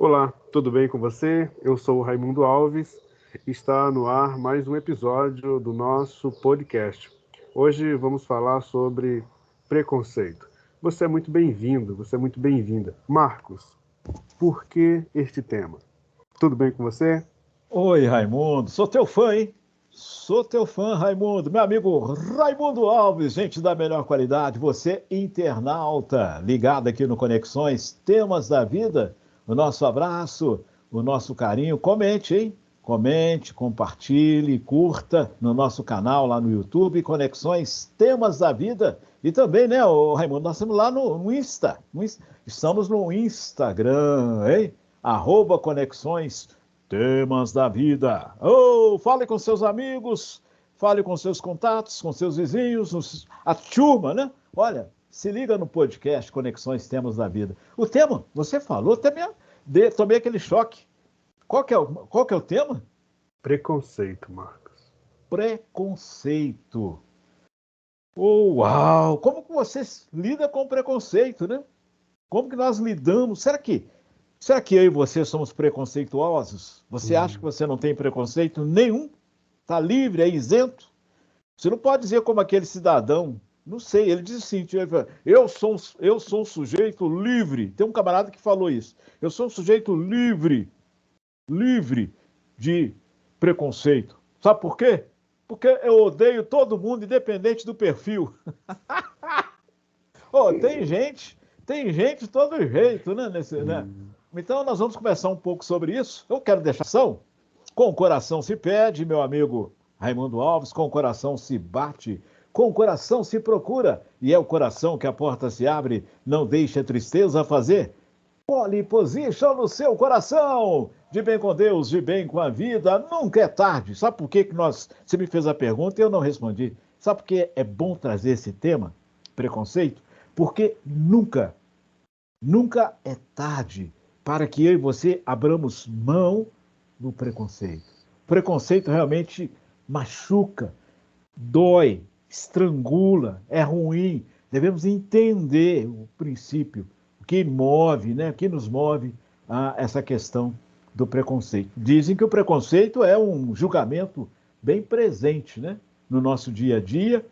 Olá, tudo bem com você? Eu sou o Raimundo Alves. Está no ar mais um episódio do nosso podcast. Hoje vamos falar sobre preconceito. Você é muito bem-vindo, você é muito bem-vinda. Marcos, por que este tema? Tudo bem com você? Oi, Raimundo. Sou teu fã, hein? Sou teu fã, Raimundo. Meu amigo Raimundo Alves, gente da melhor qualidade. Você, internauta, ligado aqui no Conexões, temas da vida. O nosso abraço, o nosso carinho. Comente, hein? Comente, compartilhe, curta no nosso canal lá no YouTube, Conexões Temas da Vida. E também, né, Raimundo, nós estamos lá no Insta. Estamos no Instagram, hein? @Conexões Temas da Vida. Fale com seus amigos, fale com seus contatos, com seus vizinhos, a turma, né? Olha, se liga no podcast Conexões Temas da Vida. O tema, você falou, tomei aquele choque. Qual que é o tema? Preconceito, Marcos. Preconceito. Uau! Como que você lida com preconceito, né? Como que nós lidamos? Será que eu e você somos preconceituosos? Você acha que você não tem preconceito nenhum? Está livre, é isento? Você não pode dizer como aquele cidadão, não sei, ele diz assim, eu sou um sujeito livre. Tem um camarada que falou isso. Eu sou um sujeito livre de preconceito. Sabe por quê? Porque eu odeio todo mundo, independente do perfil. Tem gente de todo jeito, né? Né? Então, nós vamos conversar um pouco sobre isso. Eu quero deixar ação. Com o coração se pede, meu amigo Raimundo Alves, com o coração se bate, com o coração se procura, e é o coração que a porta se abre, não deixe a tristeza fazer. Pole position no seu coração, de bem com Deus, de bem com a vida, nunca é tarde. Sabe por que você me fez a pergunta e eu não respondi? Sabe por que é bom trazer esse tema, preconceito? Porque nunca é tarde para que eu e você abramos mão do preconceito. O preconceito realmente machuca, dói, estrangula, é ruim. Devemos entender o princípio, o que move, né? O que nos move a essa questão do preconceito. Dizem que o preconceito é um julgamento bem presente, né? No nosso dia a dia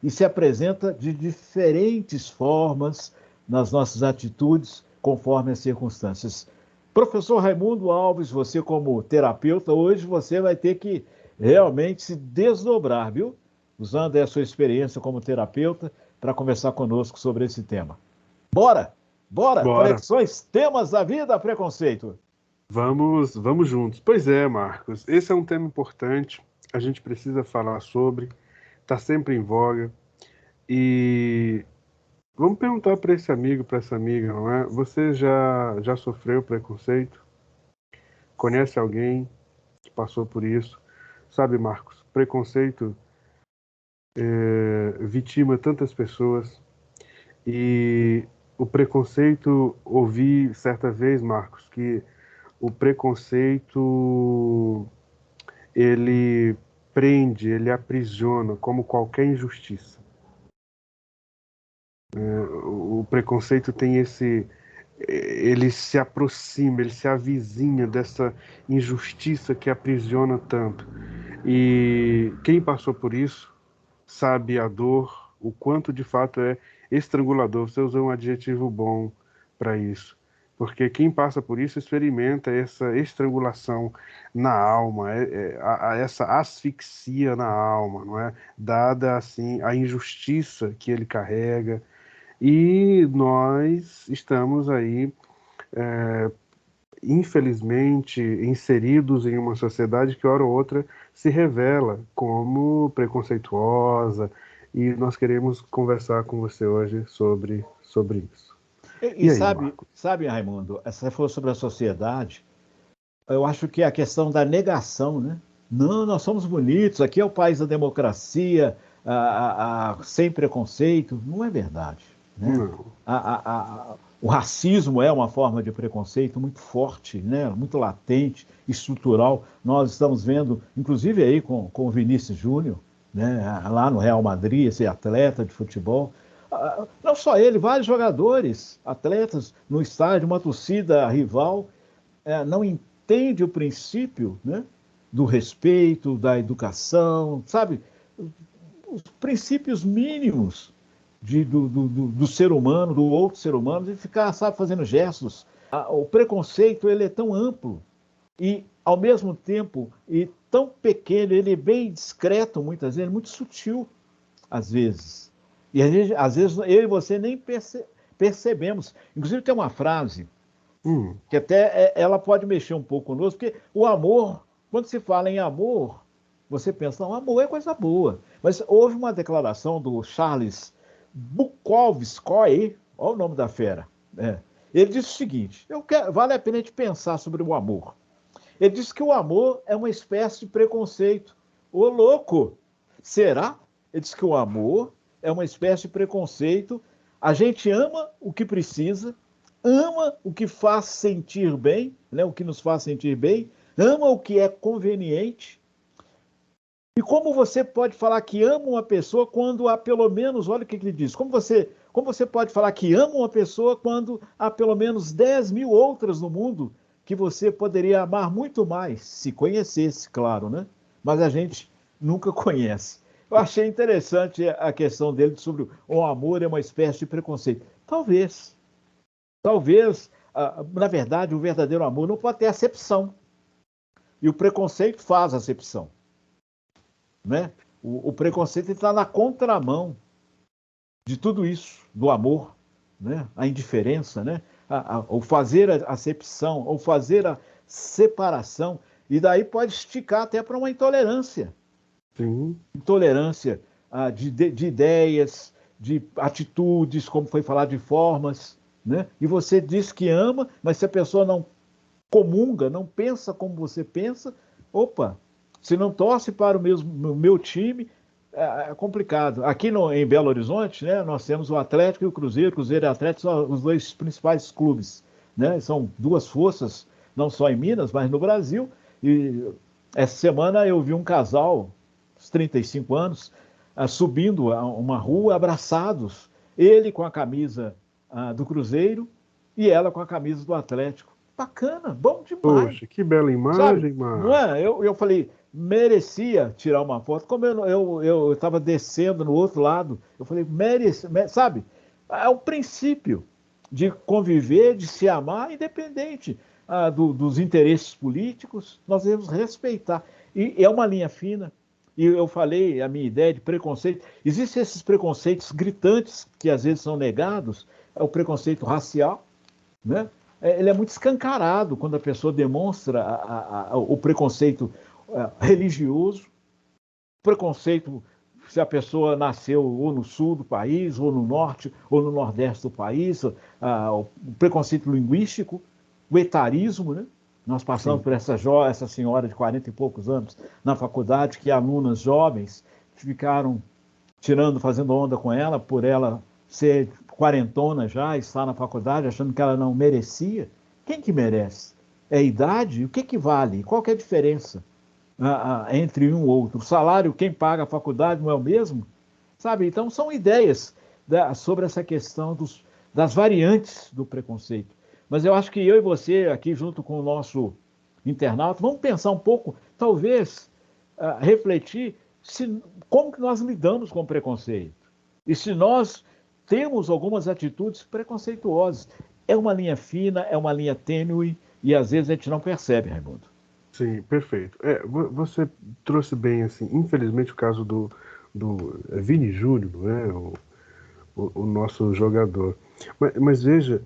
e se apresenta de diferentes formas nas nossas atitudes, conforme as circunstâncias. Professor Raimundo Alves, você como terapeuta, hoje você vai ter que realmente se desdobrar, viu? Usando a sua experiência como terapeuta para conversar conosco sobre esse tema. Bora! Conexões, temas da vida, preconceito. Vamos juntos. Pois é, Marcos, esse é um tema importante, a gente precisa falar sobre, está sempre em voga, e vamos perguntar para esse amigo, para essa amiga, não é? Você já sofreu preconceito? Conhece alguém que passou por isso? Sabe, Marcos, preconceito vitima tantas pessoas, e o preconceito, ouvi certa vez, Marcos, que o preconceito ele prende, ele aprisiona, como qualquer injustiça. O preconceito tem ele se aproxima, ele se avizinha dessa injustiça que aprisiona tanto. E quem passou por isso sabe a dor, o quanto de fato é estrangulador. Você usou um adjetivo bom para isso. Porque quem passa por isso experimenta essa estrangulação na alma, essa asfixia na alma, não é? Dada assim a injustiça que ele carrega. E nós estamos aí, infelizmente, inseridos em uma sociedade que, hora ou outra, se revela como preconceituosa, e nós queremos conversar com você hoje sobre isso. E E aí, Marco? sabe, Raimundo, você falou sobre a sociedade, eu acho que é a questão da negação, né? Não, nós somos bonitos, aqui é o país da democracia, sem preconceito. Não é verdade, né? Não. O racismo é uma forma de preconceito muito forte, né? Muito latente, estrutural. Nós estamos vendo, inclusive aí com o Vinícius Júnior, né? Lá no Real Madrid, esse atleta de futebol. Não só ele, vários jogadores, atletas no estádio, uma torcida rival, não entende o princípio, né, do respeito, da educação, sabe? Os princípios mínimos do ser humano, do outro ser humano, e ficar, sabe, fazendo gestos. O preconceito, ele é tão amplo e, ao mesmo tempo, e tão pequeno, ele é bem discreto, muitas vezes, muito sutil, às vezes. E às vezes eu e você nem percebemos. Inclusive, tem uma frase que até ela pode mexer um pouco conosco, porque o amor, quando se fala em amor, você pensa, não, amor é coisa boa. Mas houve uma declaração do Charles Bukowski, olha o nome da fera. Ele disse o seguinte: vale a pena a gente pensar sobre o amor. Ele disse que o amor é uma espécie de preconceito. Ô, louco! Será? Ele disse que o amor é uma espécie de preconceito. A gente ama o que precisa, ama o que faz sentir bem, né, o que nos faz sentir bem, ama o que é conveniente. E como você pode falar que ama uma pessoa quando há pelo menos, olha o que ele diz, como você pode falar que ama uma pessoa quando há pelo menos 10 mil outras no mundo que você poderia amar muito mais, se conhecesse, claro, né? Mas a gente nunca conhece. Eu achei interessante a questão dele sobre o amor é uma espécie de preconceito. Talvez, na verdade, o verdadeiro amor não pode ter acepção. E o preconceito faz acepção. Né? O preconceito está na contramão de tudo isso, do amor, né? A indiferença, né? O fazer a acepção, ou fazer a separação, e daí pode esticar até para uma intolerância. Sim. Intolerância de ideias, de atitudes, como foi falado, de formas, né? E você diz que ama, mas se a pessoa não comunga, não pensa como você pensa, opa, se não torce para o meu time, é complicado. Aqui em Belo Horizonte, né, nós temos o Atlético e o Cruzeiro. Cruzeiro e Atlético são os dois principais clubes. Né? São duas forças, não só em Minas, mas no Brasil. E essa semana eu vi um casal, uns 35 anos, subindo uma rua, abraçados. Ele com a camisa do Cruzeiro e ela com a camisa do Atlético. Bacana, bom demais. Poxa, que bela imagem, sabe? Marcos. Não é? Eu falei, merecia tirar uma foto. Como eu estava descendo no outro lado, eu falei, sabe? É o princípio de conviver, de se amar, independente dos interesses políticos, nós devemos respeitar. E é uma linha fina. E eu falei a minha ideia de preconceito. Existem esses preconceitos gritantes que às vezes são negados, é o preconceito racial, né? Ele é muito escancarado quando a pessoa demonstra o preconceito religioso, preconceito se a pessoa nasceu ou no sul do país, ou no norte, ou no nordeste do país, o preconceito linguístico, o etarismo, né? Nós passamos Sim. por essa senhora de 40 e poucos anos na faculdade, que alunas jovens ficaram fazendo onda com ela, por ela ser quarentona já, estar na faculdade, achando que ela não merecia. Quem que merece? É a idade? O que vale? Qual que é a diferença entre um e outro? O salário, quem paga a faculdade não é o mesmo? Sabe? Então, são ideias sobre essa questão das variantes do preconceito. Mas eu acho que eu e você, aqui junto com o nosso internauta, vamos pensar um pouco, talvez, refletir como que nós lidamos com o preconceito. E se nós temos algumas atitudes preconceituosas. É uma linha fina, é uma linha tênue, e às vezes a gente não percebe, Raimundo. Sim, perfeito. Você trouxe bem, assim, infelizmente, o caso do Vini Júnior, né? O nosso jogador. Mas veja,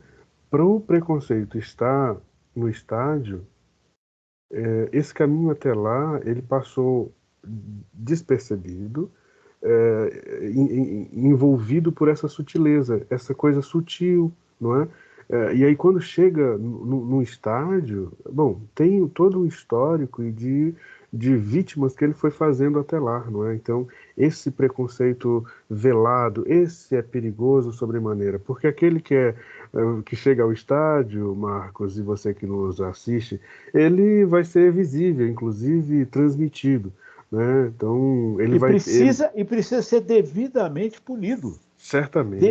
para o preconceito estar no estádio, esse caminho até lá, ele passou despercebido, envolvido por essa sutileza, essa coisa sutil, não é? E aí quando chega no estádio, bom, tem todo um histórico de vítimas que ele foi fazendo até lá, não é? Então, esse preconceito velado, esse é perigoso sobremaneira, porque aquele que chega ao estádio, Marcos, e você que nos assiste, ele vai ser visível, inclusive transmitido. Né? Então, precisa ser devidamente punido. Certamente.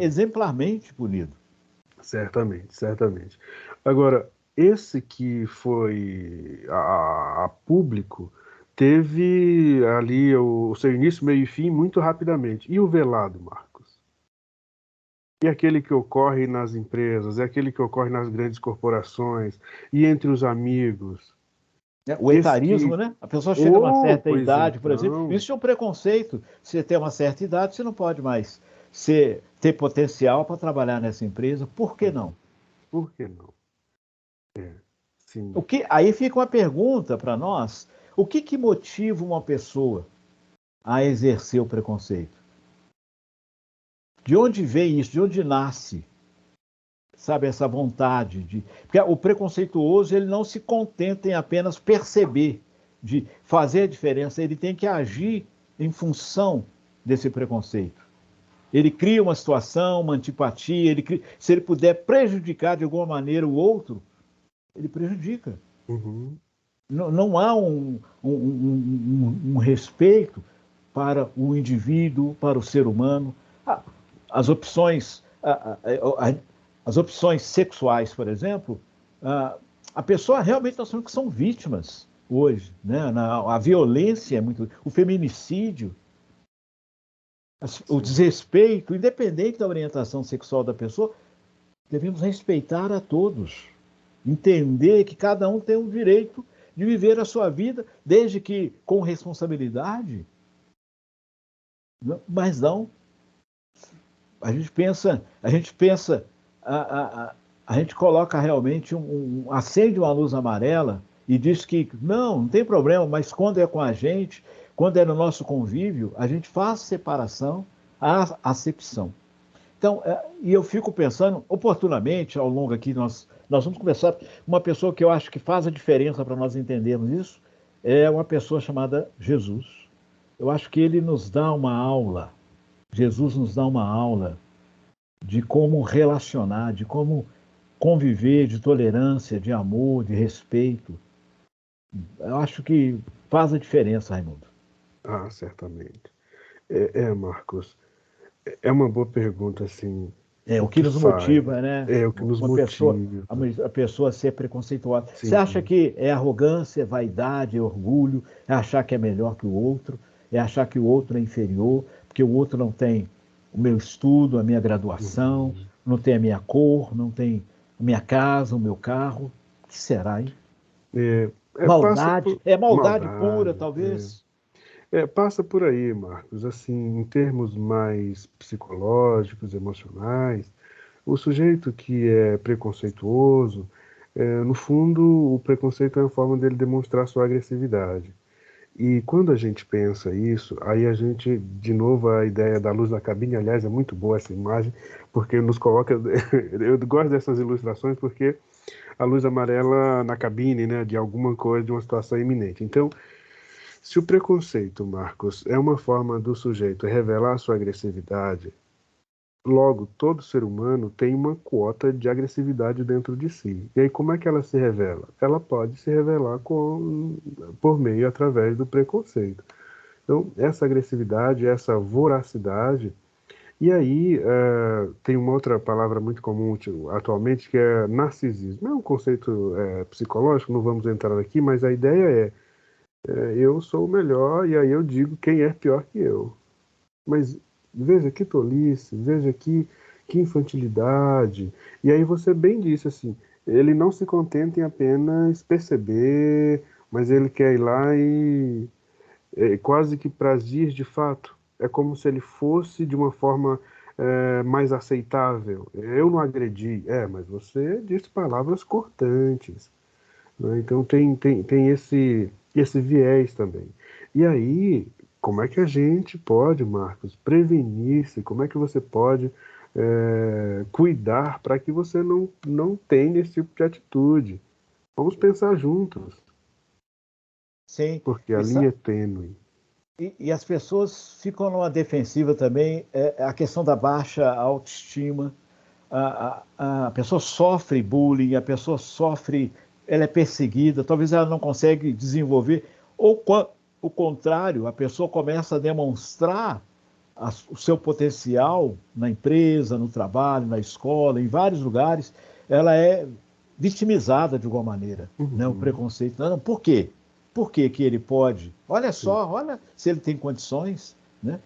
Exemplarmente punido. Certamente. Agora, Esse que foi a público teve ali o seu início, meio e fim muito rapidamente. E o velado, Marcos? E aquele que ocorre nas empresas, é aquele que ocorre nas grandes corporações e entre os amigos. Né? O Esse etarismo, que. né? A pessoa chega numa Oh, certa pois idade, por exemplo. então, Isso é um preconceito. Você tem uma certa idade, você não pode mais ter potencial para trabalhar nessa empresa. Por que não? por que não? Sim. Aí fica uma pergunta para nós: o que motiva uma pessoa a exercer o preconceito? De onde vem isso? De onde nasce? Sabe, essa vontade de. Porque o preconceituoso ele não se contenta em apenas perceber, de fazer a diferença, ele tem que agir em função desse preconceito. Ele cria uma situação, uma antipatia, se ele puder prejudicar de alguma maneira o outro, ele prejudica. Uhum. Não há um respeito para o indivíduo, para o ser humano. As opções, as opções sexuais, por exemplo, a pessoa realmente nós sabemos que são vítimas hoje, né? A violência é muito, o feminicídio, o Sim. desrespeito, independente da orientação sexual da pessoa, devemos respeitar a todos, entender que cada um tem o direito de viver a sua vida, desde que com responsabilidade, mas não. A gente pensa, a gente coloca realmente acende uma luz amarela e diz que não tem problema, mas quando é com a gente, quando é no nosso convívio, a gente faz separação, a acepção. Então, e eu fico pensando, oportunamente, ao longo aqui, nós vamos conversar com uma pessoa que eu acho que faz a diferença para nós entendermos isso, é uma pessoa chamada Jesus. Eu acho que ele nos dá uma aula, Jesus nos dá uma aula de como relacionar, de como conviver, de tolerância, de amor, de respeito. Eu acho que faz a diferença, Raimundo. Ah, certamente. Marcos, é uma boa pergunta, assim, O o que que nos faz? motiva, né? É o que nos Uma pessoa, motiva. a pessoa a ser preconceituosa. Você acha Sim. que é arrogância, é vaidade, é orgulho, é achar que é melhor que o outro, é achar que o outro é inferior, porque o outro não tem o meu estudo, a minha graduação, Uhum. não tem a minha cor, não tem a minha casa, o meu carro? O que será, hein? Passa Maldade, por é maldade pura, maldade. talvez. Passa por aí, Marcos. Assim, em termos mais psicológicos, emocionais, o sujeito que é preconceituoso, no fundo, o preconceito é uma forma dele demonstrar sua agressividade. E quando a gente pensa isso, aí a gente, de novo, a ideia da luz da cabine, aliás, é muito boa essa imagem, porque nos coloca. Eu gosto dessas ilustrações porque a luz amarela na cabine, né, de alguma coisa, de uma situação iminente. Então, se o preconceito, Marcos, é uma forma do sujeito revelar sua agressividade, logo, todo ser humano tem uma quota de agressividade dentro de si. E aí, como é que ela se revela? Ela pode se revelar por meio, através do preconceito. Então, essa agressividade, essa voracidade. E aí, tem uma outra palavra muito comum atualmente que é narcisismo. É um conceito psicológico, não vamos entrar aqui, mas a ideia eu sou o melhor e aí eu digo quem é pior que eu. Mas veja que tolice, veja que infantilidade. E aí você bem disse assim, ele não se contenta em apenas perceber, mas ele quer ir lá e quase que para agir de fato. É como se ele fosse de uma forma mais aceitável. Eu não agredi, mas você disse palavras cortantes, né? Então tem esse viés também. E aí, como é que a gente pode, Marcos, prevenir-se? Como é que você pode cuidar para que você não tenha esse tipo de atitude? Vamos pensar juntos, Sim. porque a E, linha é tênue. e as pessoas ficam numa defensiva também, a questão da baixa autoestima. A pessoa sofre bullying, a pessoa sofre, ela é perseguida, talvez ela não consegue desenvolver, ou o contrário, a pessoa começa a demonstrar o seu potencial na empresa, no trabalho, na escola, em vários lugares, ela é vitimizada de alguma maneira, né? O preconceito. Não, por quê? Por que que ele pode? Olha só, olha se ele tem condições, né?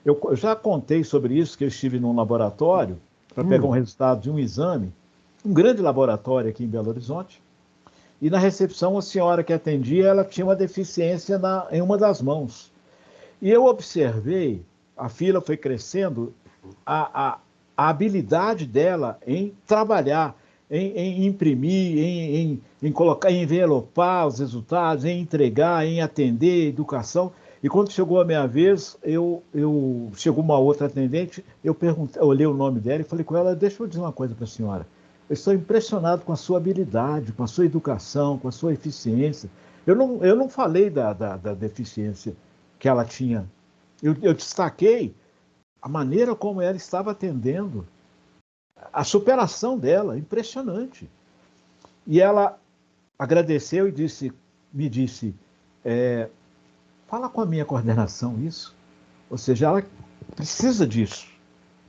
Eu já contei sobre isso, que eu estive num laboratório para pegar um resultado de um exame, um grande laboratório aqui em Belo Horizonte, e na recepção a senhora que atendia, ela tinha uma deficiência em uma das mãos. E eu observei, a fila foi crescendo, a habilidade dela em trabalhar, em imprimir, em colocar, em envelopar os resultados, em entregar, em atender, educação. E quando chegou a minha vez, chegou uma outra atendente, eu olhei o nome dela e falei com ela, deixa eu dizer uma coisa para a senhora. Eu estou impressionado com a sua habilidade, com a sua educação, com a sua eficiência. Eu não falei da deficiência que ela tinha. Eu destaquei a maneira como ela estava atendendo, a superação dela, impressionante. E ela agradeceu e me disse, fala com a minha coordenação isso. Ou seja, ela precisa disso,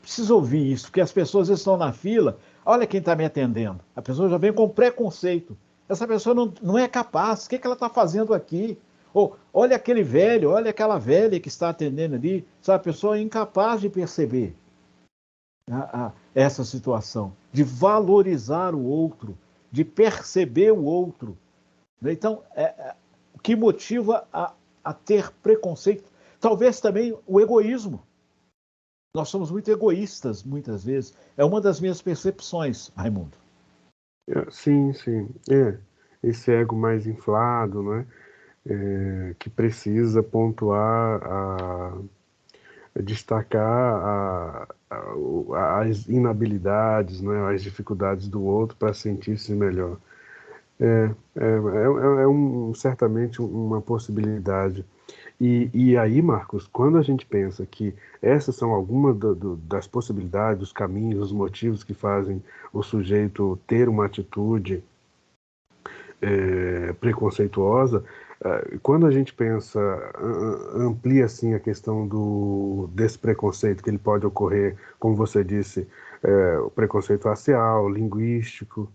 precisa ouvir isso, porque as pessoas estão na fila, olha quem está me atendendo. A pessoa já vem com preconceito. Essa pessoa não é capaz, o que ela está fazendo aqui? Ou olha aquele velho, olha aquela velha que está atendendo ali. Sabe, a pessoa é incapaz de perceber essa situação, de valorizar o outro, de perceber o outro. Então, o que motiva a ter preconceito? Talvez também o egoísmo. Nós somos muito egoístas, muitas vezes. É uma das minhas percepções, Raimundo. Sim, sim. Esse ego mais inflado, né? Que precisa pontuar, destacar as inabilidades, né? As dificuldades do outro para sentir-se melhor. Certamente uma possibilidade. E aí, Marcos, quando a gente pensa que essas são algumas das possibilidades, os caminhos, os motivos que fazem o sujeito ter uma atitude preconceituosa, quando a gente pensa, amplia assim a questão desse preconceito que ele pode ocorrer, como você disse, o preconceito racial, linguístico,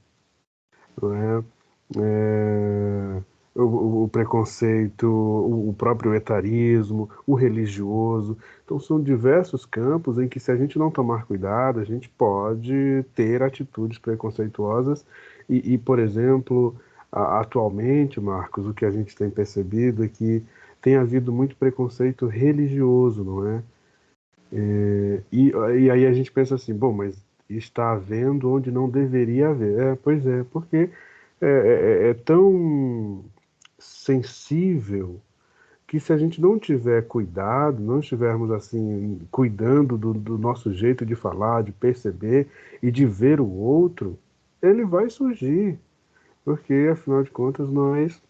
não é? O preconceito, o próprio etarismo, o religioso. Então, são diversos campos em que, se a gente não tomar cuidado, a gente pode ter atitudes preconceituosas. Por exemplo, atualmente, Marcos, o que a gente tem percebido é que tem havido muito preconceito religioso, não é? E aí a gente pensa assim, bom, mas está havendo onde não deveria haver. Pois é, porque é tão sensível que, se a gente não tiver cuidado, não estivermos assim cuidando do nosso jeito de falar, de perceber e de ver o outro, ele vai surgir, porque afinal de contas nós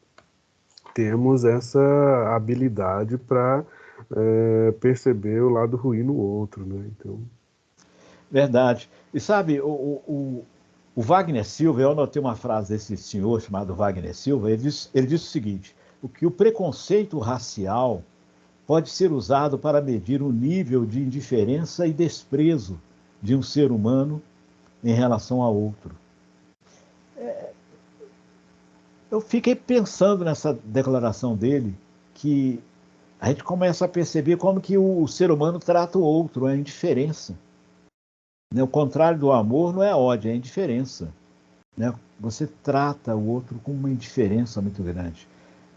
temos essa habilidade para perceber o lado ruim no outro, né? Então, Verdade. E sabe, o Wagner Silva, eu anotei uma frase desse senhor chamado Wagner Silva, ele disse o seguinte: o preconceito racial pode ser usado para medir o nível de indiferença e desprezo de um ser humano em relação a outro. Eu fiquei pensando nessa declaração dele, que a gente começa a perceber como que o ser humano trata o outro, a indiferença. Né? O contrário do amor não é ódio, é indiferença. Né? Você trata o outro com uma indiferença muito grande.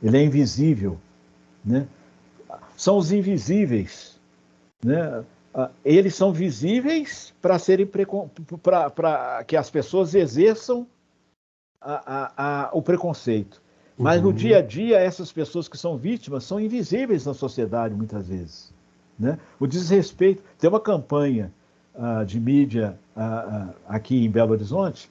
Ele é invisível. Né? São os invisíveis. Né? Eles são visíveis para serem para que as pessoas exerçam o preconceito. Mas no dia a dia, essas pessoas que são vítimas são invisíveis na sociedade, muitas vezes. Né? O desrespeito. Tem uma campanha de mídia aqui em Belo Horizonte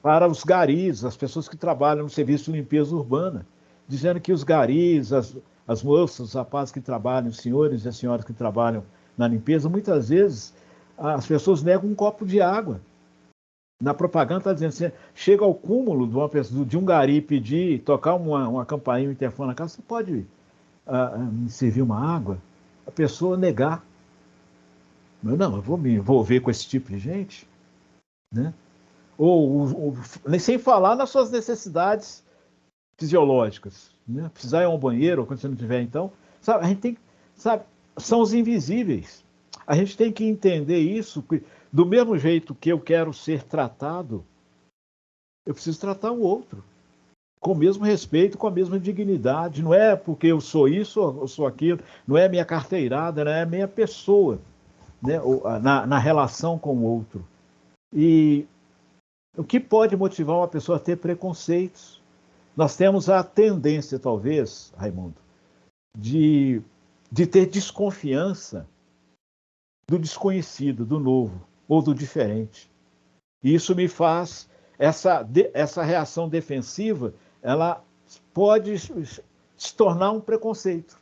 para os garis, as pessoas que trabalham no serviço de limpeza urbana, dizendo que os garis, as moças, os rapazes que trabalham, os senhores e as senhoras que trabalham na limpeza, muitas vezes as pessoas negam um copo de água. Na propaganda está dizendo assim, chega ao cúmulo de um gari pedir, tocar uma campainha, um interfone na casa, você pode me servir uma água? A pessoa negar. Não, eu vou me envolver com esse tipo de gente. Né? Nem sem falar nas suas necessidades fisiológicas, né? Precisar ir a um banheiro, ou quando você não tiver, então, sabe, a gente tem, sabe, são os invisíveis. A gente tem que entender isso, que, do mesmo jeito que eu quero ser tratado, eu preciso tratar o outro com o mesmo respeito, com a mesma dignidade. Não é porque eu sou isso, eu sou aquilo, não é minha carteirada, não é minha pessoa, né? Na relação com o outro. E o que pode motivar uma pessoa a ter preconceitos? Nós temos a tendência, talvez, Raimundo, de ter desconfiança do desconhecido, do novo ou do diferente. E isso me faz, essa reação defensiva, ela pode se tornar um preconceito.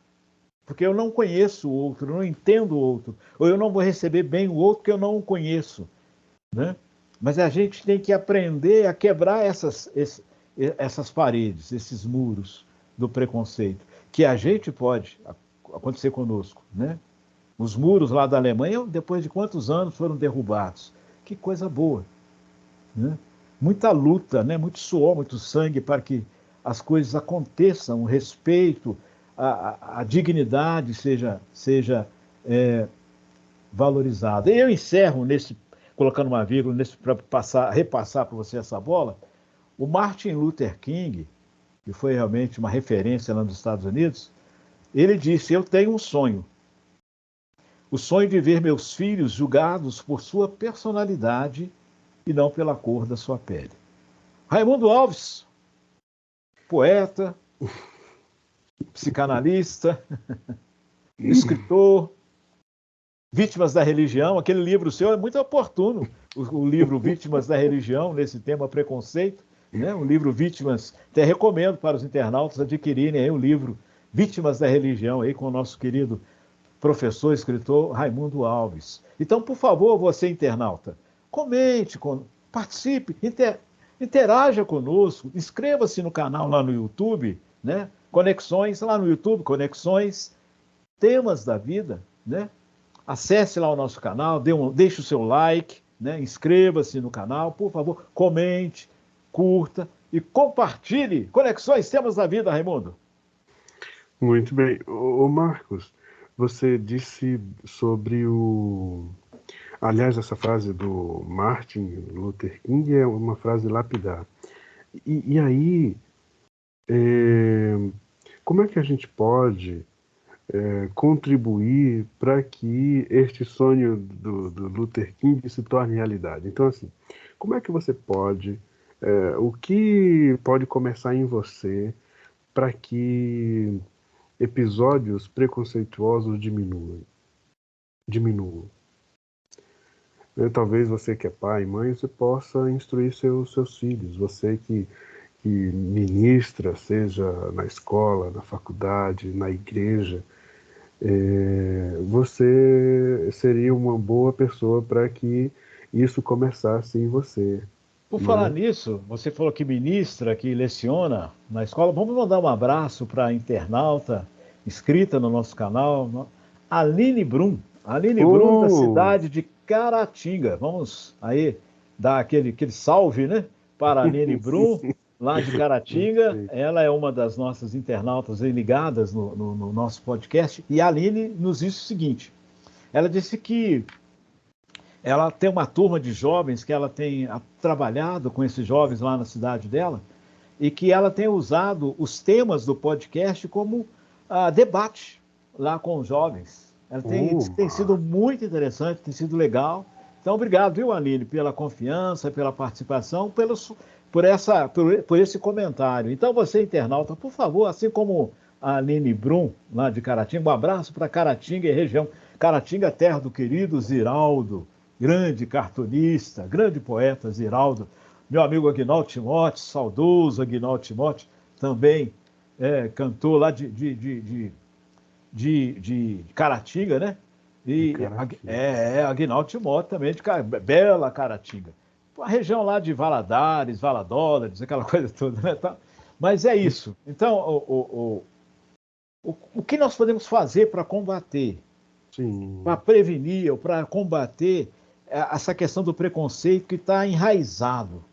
Porque eu não conheço o outro, eu não entendo o outro, ou eu não vou receber bem o outro que eu não o conheço, né? Mas a gente tem que aprender a quebrar essas paredes, esses muros do preconceito, que a gente pode acontecer conosco, né? Os muros lá da Alemanha, depois de quantos anos foram derrubados? Que coisa boa, né? Muita luta, né? Muito suor, muito sangue para que as coisas aconteçam, o respeito, a dignidade seja valorizada. E eu encerro colocando uma vírgula para repassar para você essa bola. O Martin Luther King, que foi realmente uma referência lá nos Estados Unidos, ele disse: eu tenho um sonho. O sonho de ver meus filhos julgados por sua personalidade e não pela cor da sua pele. Raimundo Alves, poeta, psicanalista, escritor, Vítimas da Religião. Aquele livro seu é muito oportuno, o livro Vítimas da Religião, nesse tema preconceito, né? O livro Vítimas, até recomendo para os internautas adquirirem aí o livro Vítimas da Religião, aí com o nosso querido professor, escritor Raimundo Alves. Então, por favor, você internauta, comente, participe, interaja conosco, inscreva-se no canal lá no YouTube, né? Conexões lá no YouTube, Conexões, Temas da Vida, né? Acesse lá o nosso canal, deixe o seu like, né? Inscreva-se no canal, por favor, comente, curta e compartilhe. Conexões, Temas da Vida, Raimundo. Muito bem. Ô Marcos, você disse sobre Aliás, essa frase do Martin Luther King é uma frase lapidar. E aí, como é que a gente pode contribuir para que este sonho do Luther King se torne realidade? Então, assim, como é que você pode, o que pode começar em você para que episódios preconceituosos diminuam? Talvez você que é pai e mãe, você possa instruir seus filhos. Você que ministra, seja na escola, na faculdade, na igreja, você seria uma boa pessoa para que isso começasse em você. Por falar nisso, você falou que ministra, que leciona na escola. Vamos mandar um abraço para a internauta inscrita no nosso canal, Aline Brum. Aline Brum, da cidade de Caratinga. Vamos aí dar aquele salve, né? Para a Aline Brum, lá de Caratinga. Ela é uma das nossas internautas aí ligadas no nosso podcast. E a Aline nos disse o seguinte: ela disse que ela tem uma turma de jovens que ela tem trabalhado com esses jovens lá na cidade dela e que ela tem usado os temas do podcast como debate lá com os jovens. Ela tem sido muito interessante, tem sido legal. Então, obrigado, viu, Aline, pela confiança, pela participação, por esse comentário. Então, você, internauta, por favor, assim como a Aline Brum, lá de Caratinga, um abraço para Caratinga e região. Caratinga, terra do querido Ziraldo, grande cartunista, grande poeta Ziraldo. Meu amigo Aguinaldo Timóteo, saudoso Aguinaldo Timóteo, também cantor lá de Caratinga, né? E Aguinaldo Timóteo também, de bela Caratinga. A região lá de Valadares, Valadólares, aquela coisa toda, né? Mas é isso. Então, o que nós podemos fazer para combater, para prevenir ou para combater essa questão do preconceito que está enraizado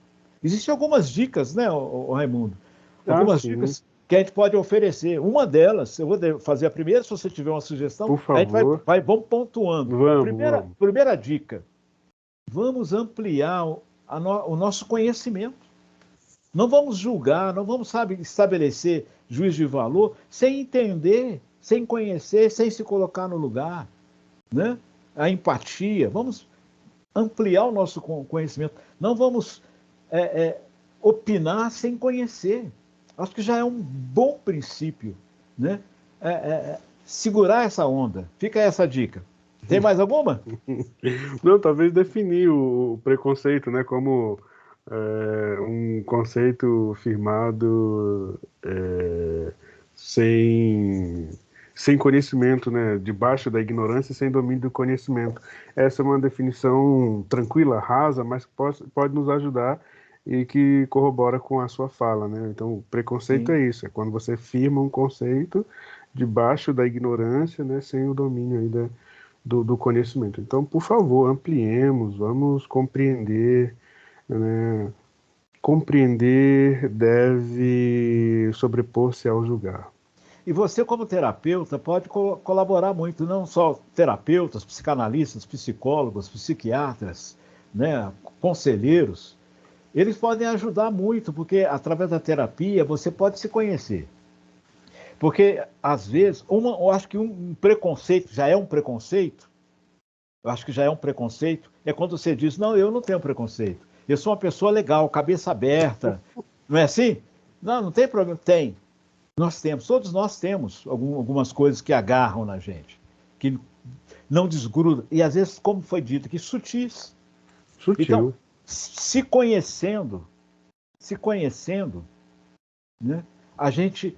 Existem algumas dicas, né, o Raimundo? Ah, Algumas sim, dicas que a gente pode oferecer. Uma delas, eu vou fazer a primeira, se você tiver uma sugestão, por a gente favor. vamos pontuando. Vamos, vamos. Primeira dica, vamos ampliar o nosso conhecimento. Não vamos julgar, não vamos, sabe, estabelecer juízo de valor sem entender, sem conhecer, sem se colocar no lugar, né? A empatia, vamos ampliar o nosso conhecimento. Não vamos opinar sem conhecer. Acho que já é um bom princípio, né? Segurar essa onda. Fica essa dica. Tem mais alguma? Não, talvez definir o preconceito, né, como um conceito firmado sem, sem conhecimento, né, debaixo da ignorância e sem domínio do conhecimento. Essa é uma definição tranquila, rasa, mas que pode nos ajudar e que corrobora com a sua fala, né? Então, o preconceito é Sim. isso, é quando você firma um conceito debaixo da ignorância, né, sem o domínio aí do conhecimento. Então, por favor, ampliemos, vamos compreender, né? Compreender deve sobrepor-se ao julgar. E você, como terapeuta, pode colaborar muito, não só terapeutas, psicanalistas, psicólogos, psiquiatras, né, conselheiros. Eles podem ajudar muito, porque através da terapia você pode se conhecer. Porque, às vezes, eu acho que um preconceito, já é um preconceito, eu acho que já é um preconceito, é quando você diz, não, eu não tenho preconceito. Eu sou uma pessoa legal, cabeça aberta. Não é assim? Não, não tem problema. Tem. Nós temos, todos nós temos algumas coisas que agarram na gente, que não desgrudam. E às vezes, como foi dito, que sutis. Então, Sutil. se conhecendo, né, a gente,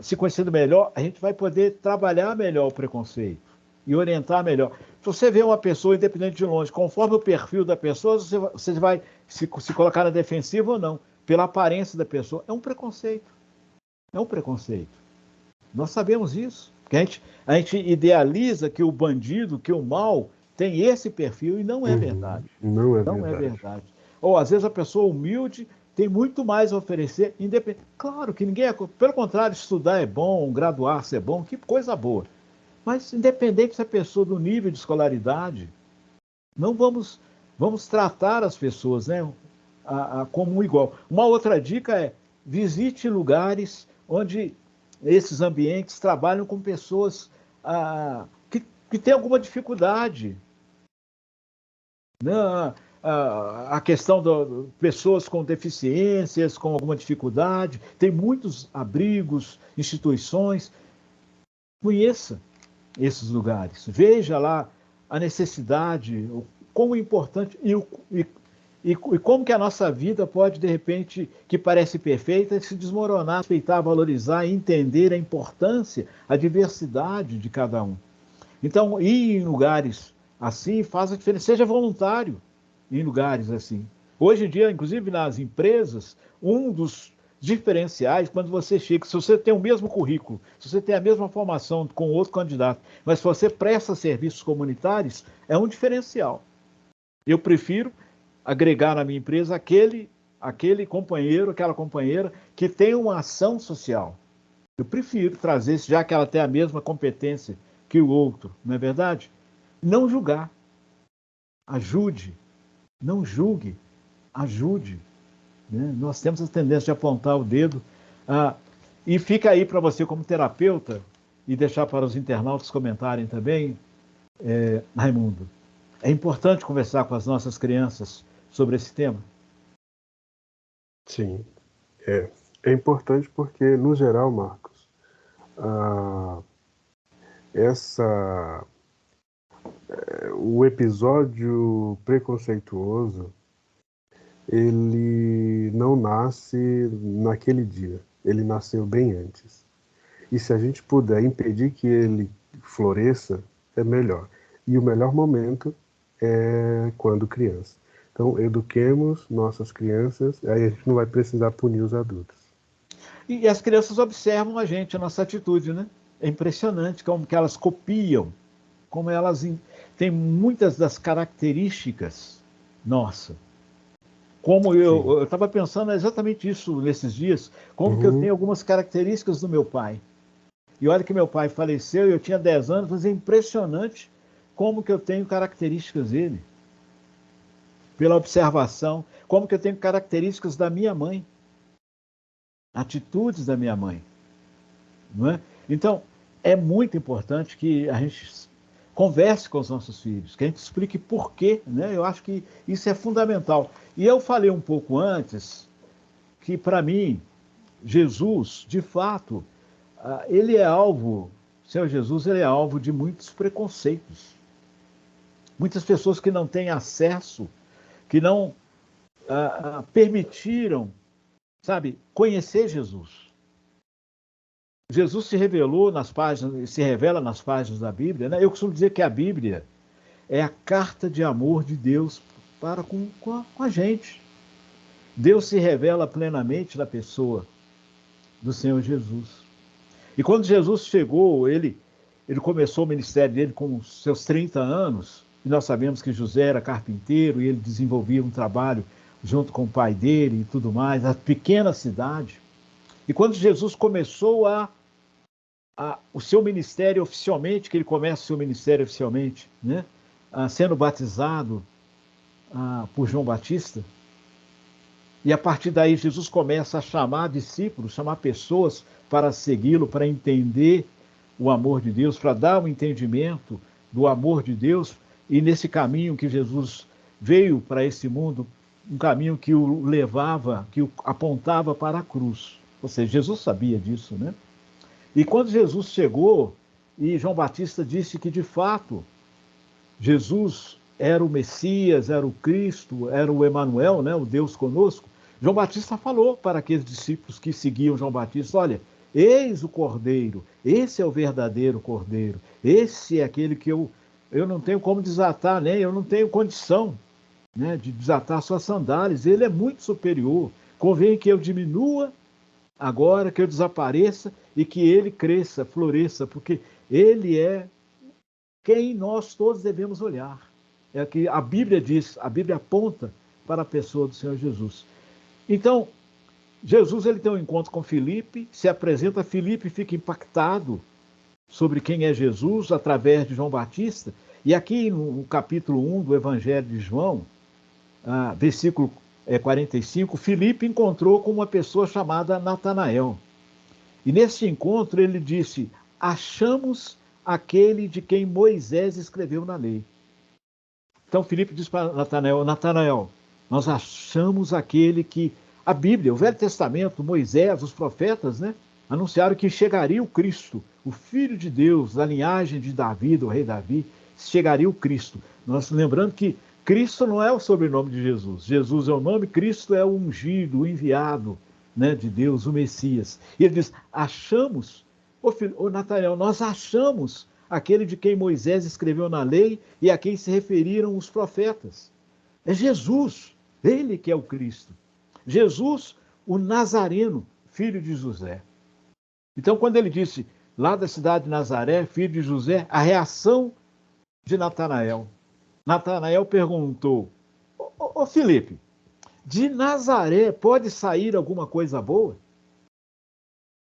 se conhecendo melhor, a gente vai poder trabalhar melhor o preconceito e orientar melhor. Se você vê uma pessoa, independente de longe, conforme o perfil da pessoa, você vai se colocar na defensiva ou não, pela aparência da pessoa. É um preconceito. É um preconceito. Nós sabemos isso. Porque a gente idealiza que o bandido, que o mal, tem esse perfil e não é verdade. Não é Não é verdade. verdade. Ou às vezes a pessoa humilde tem muito mais a oferecer, independente. Claro que ninguém é. Pelo contrário, estudar é bom, graduar-se é bom, que coisa boa. Mas independente se a pessoa do nível de escolaridade, não vamos tratar as pessoas, né, como um igual. Uma outra dica é visite lugares onde esses ambientes trabalham com pessoas que têm alguma dificuldade, né? A questão de pessoas com deficiências, com alguma dificuldade, tem muitos abrigos, instituições. Conheça esses lugares, veja lá a necessidade, o quão importante e como que a nossa vida pode, de repente, que parece perfeita, se desmoronar, respeitar, valorizar e entender a importância, a diversidade de cada um. Então, ir em lugares assim faz a diferença. Seja voluntário em lugares assim. Hoje em dia, inclusive nas empresas, um dos diferenciais, quando você chega, se você tem o mesmo currículo, se você tem a mesma formação com outro candidato, mas se você presta serviços comunitários, é um diferencial. Eu prefiro agregar na minha empresa aquele companheiro, aquela companheira que tem uma ação social. Eu prefiro trazer isso, já que ela tem a mesma competência que o outro, não é verdade? Não julgar. Ajude. Não julgue. Ajude. Né? Nós temos a tendência de apontar o dedo. E fica aí para você, como terapeuta, e deixar para os internautas comentarem também, Raimundo. É importante conversar com as nossas crianças sobre esse tema? Sim, é. É importante porque, no geral, Marcos, ah, essa, o episódio preconceituoso, ele não nasce naquele dia, ele nasceu bem antes. E se a gente puder impedir que ele floresça, é melhor. E o melhor momento é quando criança. Então, eduquemos nossas crianças, aí a gente não vai precisar punir os adultos. E as crianças observam a gente, a nossa atitude, né? É impressionante como que elas copiam, como elas têm muitas das características nossa. Como eu estava pensando exatamente isso nesses dias, como que eu tenho algumas características do meu pai. E olha que meu pai faleceu, eu tinha 10 anos, mas é impressionante como que eu tenho características dele. Pela observação, como que eu tenho características da minha mãe, atitudes da minha mãe, não é? Então, é muito importante que a gente converse com os nossos filhos, que a gente explique por quê, né? Eu acho que isso é fundamental. E eu falei um pouco antes que, para mim, Jesus, de fato, ele é alvo, o Senhor Jesus, ele é alvo de muitos preconceitos. Muitas pessoas que não têm acesso, que não permitiram, sabe, conhecer Jesus. Jesus se revelou nas páginas, se revela nas páginas da Bíblia, né? Eu costumo dizer que a Bíblia é a carta de amor de Deus para com a gente. Deus se revela plenamente na pessoa do Senhor Jesus. E quando Jesus chegou, ele começou o ministério dele com seus 30 anos, e nós sabemos que José era carpinteiro e ele desenvolvia um trabalho junto com o pai dele e tudo mais, a pequena cidade. E quando Jesus começou o seu ministério oficialmente, que ele começa o seu ministério oficialmente, né? Sendo batizado por João Batista, e a partir daí Jesus começa a chamar discípulos, chamar pessoas para segui-lo, para entender o amor de Deus, para dar um entendimento do amor de Deus, e nesse caminho que Jesus veio para esse mundo, um caminho que o levava, que o apontava para a cruz. Ou seja, Jesus sabia disso, né? E quando Jesus chegou, e João Batista disse que, de fato, Jesus era o Messias, era o Cristo, era o Emanuel, né, o Deus conosco, João Batista falou para aqueles discípulos que seguiam João Batista: olha, eis o Cordeiro, esse é o verdadeiro Cordeiro, esse é aquele que eu não tenho como desatar, né? Eu não tenho condição, né, de desatar suas sandálias, ele é muito superior, convém que eu diminua agora, que eu desapareça e que ele cresça, floresça, porque ele é quem nós todos devemos olhar. É o que a Bíblia diz, a Bíblia aponta para a pessoa do Senhor Jesus. Então, Jesus ele tem um encontro com Filipe, se apresenta a Filipe, fica impactado sobre quem é Jesus através de João Batista. E aqui no capítulo 1 do Evangelho de João, versículo 45, Filipe encontrou com uma pessoa chamada Natanael. E nesse encontro ele disse: achamos aquele de quem Moisés escreveu na lei. Então Filipe disse para Natanael: Natanael, nós achamos aquele que a Bíblia, o Velho Testamento, Moisés, os profetas, né, anunciaram que chegaria o Cristo, o Filho de Deus, da linhagem de Davi, do rei Davi, chegaria o Cristo. Nós lembrando que Cristo não é o sobrenome de Jesus. Jesus é o nome, Cristo é o ungido, o enviado, né, de Deus, o Messias. E ele diz: achamos, ô Natanael, nós achamos aquele de quem Moisés escreveu na lei e a quem se referiram os profetas. É Jesus, ele que é o Cristo. Jesus, o Nazareno, filho de José. Então, quando ele disse lá da cidade de Nazaré, filho de José, a reação de Natanael. Natanael perguntou: ô Filipe, de Nazaré pode sair alguma coisa boa?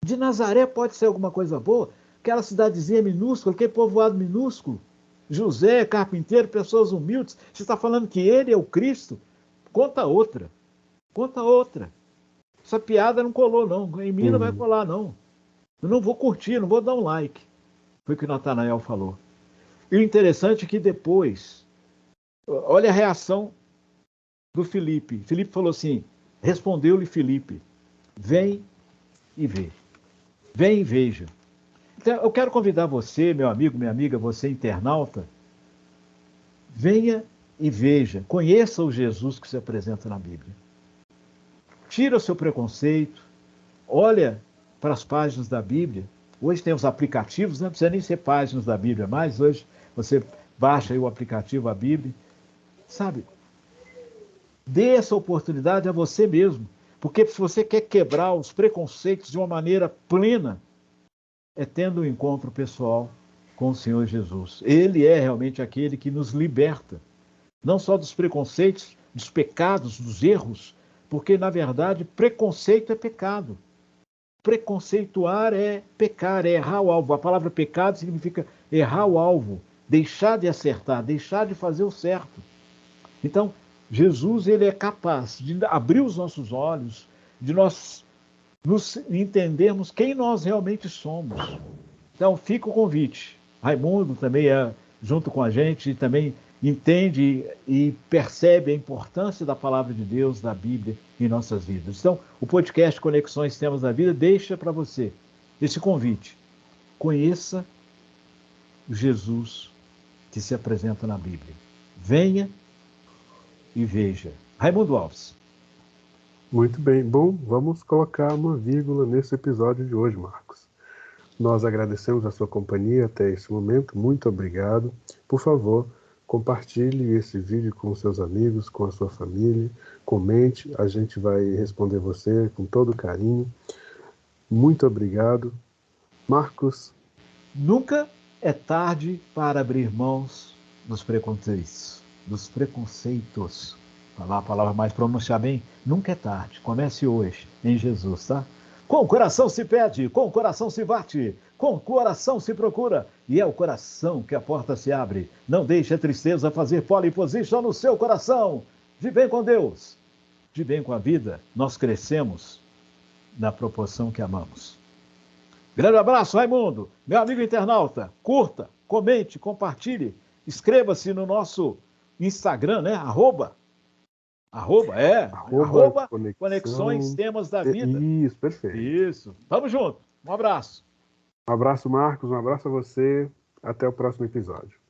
De Nazaré pode sair alguma coisa boa? Aquela cidadezinha minúscula, aquele povoado minúsculo. José, carpinteiro, pessoas humildes. Você está falando que ele é o Cristo? Conta outra. Conta outra. Essa piada não colou, não. Em mim não vai colar, não. Eu não vou curtir, não vou dar um like. Foi o que Natanael falou. E o interessante é que depois, olha a reação do Filipe. Filipe falou assim, respondeu-lhe Filipe: vem e vê. Vem e veja. Então, eu quero convidar você, meu amigo, minha amiga, você internauta, venha e veja, conheça o Jesus que se apresenta na Bíblia. Tira o seu preconceito, olha para as páginas da Bíblia. Hoje tem os aplicativos, não precisa nem ser páginas da Bíblia, mas hoje você baixa aí o aplicativo, a Bíblia. Sabe, dê essa oportunidade a você mesmo, porque se você quer quebrar os preconceitos de uma maneira plena, é tendo um encontro pessoal com o Senhor Jesus. Ele é realmente aquele que nos liberta, não só dos preconceitos, dos pecados, dos erros, porque, na verdade, preconceito é pecado. Preconceituar é pecar, é errar o alvo. A palavra pecado significa errar o alvo, deixar de acertar, deixar de fazer o certo. Então, Jesus, ele é capaz de abrir os nossos olhos, de nós nos entendermos quem nós realmente somos. Então, fica o convite. Raimundo também é junto com a gente, também entende e percebe a importância da palavra de Deus, da Bíblia em nossas vidas. Então, o podcast Conexões Temas da Vida deixa para você esse convite. Conheça Jesus que se apresenta na Bíblia. Venha e veja. Raimundo Alves. Muito bem. Bom, vamos colocar uma vírgula nesse episódio de hoje, Marcos. Nós agradecemos a sua companhia até esse momento. Muito obrigado. Por favor, compartilhe esse vídeo com seus amigos, com a sua família. Comente, a gente vai responder você com todo carinho. Muito obrigado. Marcos. Nunca é tarde para abrir mãos dos preconceitos. Falar a palavra mais, pronunciar bem, nunca é tarde. Comece hoje em Jesus, tá? Com o coração se pede, com o coração se bate, com o coração se procura. E é o coração que a porta se abre. Não deixe a tristeza fazer pole position no seu coração. De bem com Deus, de bem com a vida, nós crescemos na proporção que amamos. Grande abraço, Raimundo. Meu amigo internauta, curta, comente, compartilhe. Inscreva-se no nosso Instagram, né? Arroba Conexões Temas da Vida. Isso, perfeito. Isso. Tamo junto. Um abraço. Um abraço, Marcos. Um abraço a você. Até o próximo episódio.